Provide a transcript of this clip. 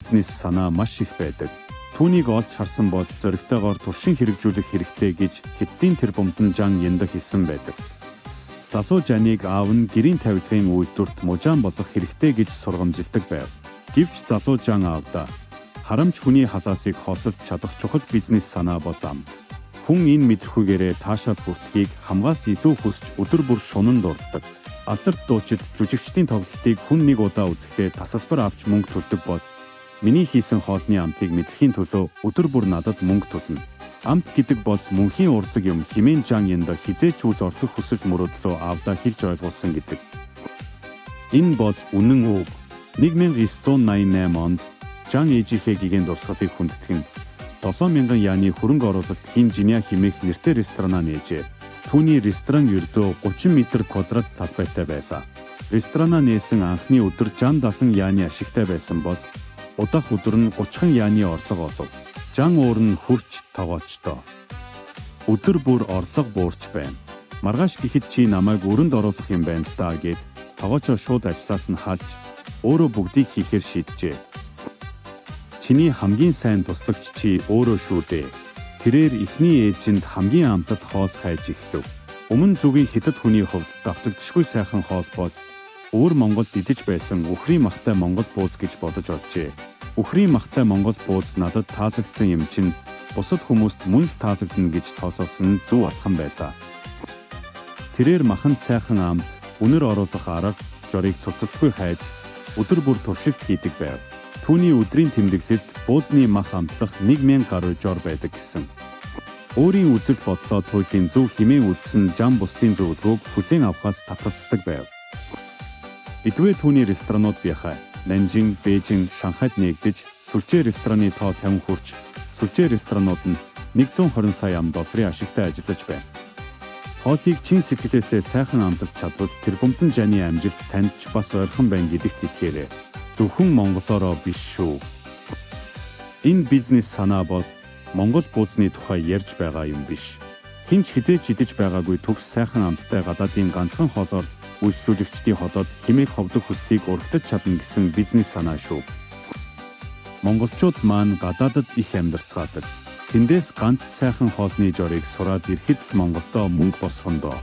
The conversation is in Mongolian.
бизнес санаа маш их байдаг. Түүнийг олж харсан бол зоригтойгоор туршин хэрэгжүүлэх хэрэгтэй гэж Хятадын тэр бомтон Жан Янда хэлсэн байдаг. Залуу Жаныг аав нь гэрийн тавилгын үйлдвэрт мужаан болох хэрэгтэй гэж сургамжилдаг байв. Гэвч залуу Жан аавда харамч хүний халаасыг хоосолж чадах чухал бизнес санаа бол амт. Хүн энэ мэдрэхүйгээрээ таашаал бүртгийг хамгаас илүү хүсч өдөр бүр шунан дурддаг. Алдарт дуучид жүжигчдийн тоглолтыг хүн нэг удаа үзэхдээ тасалбар авч мөнгө төлдөг бол миний хийсэн хоолны амтыг мэдрэхийн төлөө өдөр бүр надад мөнгө төлнө. Амт гэдэг бол мөнхийн урлаг юм хэмээн Жан Янда хизээч үл орлох хүсэл мөрөөдлөө аавдаа хэлж ойлгуулсан гэдэг. Энэ бол үнэн үг. 1988 онд Жан ээжийнхээ гигээн дурсгалыг хүндэтгэн 7000 яаны хөрөнгө оруулалт хийн Жиня хэмээх нэртэй ресторанаа нээжээ. Түүний ресторан ердөө 30 м² талбайтай байлаа. Ресторанаа нээсэн анхны өдөр 60-70 яаны ашигтай байсан бол удах өдөр нь 30 яаны орлого олов. Жан уур нь хурч тогоочдоо. Өдөр бүр орлого буурч байна. Маргааш гэхэд чи намайг өрөнд оруулах юм байна даа гэд тогоочоо шууд ажлаас нь халж өөрөө бүгдийг хийхээр шийджээ. Чиний хамгийн сайн туслагч чи өөрөө шүү дээ. Тэрээр эхний ээлжинд хамгийн амтад хоол хайж эхлэв. Өмнө зүгийн Хятад хүний хувьд давтагдшгүй сайхан хоол бол өөр Монголд идэж байсан үхрийн махтай Монгол бууз гэж бодож оджээ. Үхрийн махтай Монгол бууз надад таалагдсан юм чинь бусад хүмүүст мөн л таалагдана гэж тооцоолсон нь зөв алхан байлаа. Тэрээр маханд сайхан амт, үнэр оруулах арга, жорыг цуцалтгүй хайж өдөр бүр туршилт хийдэг байв. Түүний өдрийн тэмдэглэлд буузны мах амтлах 1000 гаруй жор байдаг гэсэн. Өөрийн үзэл бодлоо туйлын зөв хэмээн үзсэн Жан бусдын зөвлөгөөг хүлээн авахаас татгалздаг байв. Эдгээр түүний ресторанууд бяхаа Нанжин, Бээжин, Шанхайд нэгдэж сүлжээ рестораны тоо 50 хүрч сүлжээ ресторанууд нь 120 сая $1 ашигтай ажиллаж байна. Хоолыг чин сэтгэлээсээ сайхан амталж чадвал тэр бомтон Жаны амжилт танд ч бас ойрхон байна гэдэгт итгээрэй. Зөвхөн монголоороо биш шүү. Энэ бизнес санаа бол Монгол буузны тухай ярьж байгаа юм биш. Хинч хизээч идэж байгаагүй төгс сайхан амттай гадаадын ганцхан хоолоор үйлчлүүлэгчдийн ходоод хэмээх ховдог хүслийг урагтаж чадна гэсэн бизнес санаа шүү. Монголчууд маань гадаадад их амьдарцгаадаг. Тэндээс ганц сайхан хоолны жорыг сураад ирэхэд л Монголдоо мөнгө босгондоо.